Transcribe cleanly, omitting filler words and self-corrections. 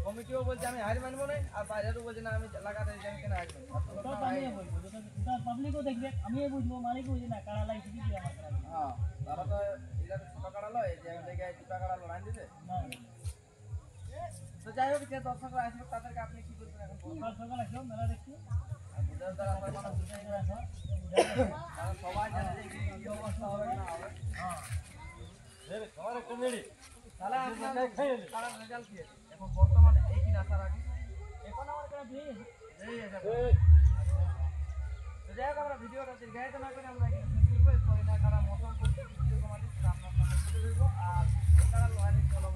কমিটিও বলছে আমি হার মানবো না, আর বাইরেও বলছে না আমি লাগাতে জানি কেন হার পাবলিকও দেখবে, আমি বুঝবো, মালিকও বুঝি না কাড়া লাগছে কি আমার কাড়া। হ্যাঁ, তারা তো এটা ছোট কাড়া লয়, যে জায়গায় দুটা কাড়া লড়াই দিতে। তো যাই হোক, যে দর্শকরা আসবে তাদেরকে আপনি কি বলবেন এখন? সকাল সকাল আসো মেলা দেখতে, সবাই জানে যে কি অবস্থা হবে না হবে। তাহলে আপনার কাড়ার রেজাল্ট কি এখন বর্তমানে এই কি আসার আগে? এখন আমার কাড়া দিয়ে তো যাই হোক, আমরা ভিডিওটা দীর্ঘায়িত না করে আমরা শেষ করবো। না কারা মটর করতে ভিডিও কমাতে আপনার সামনে তুলে ধরবো, আর কারা লোহারি চলো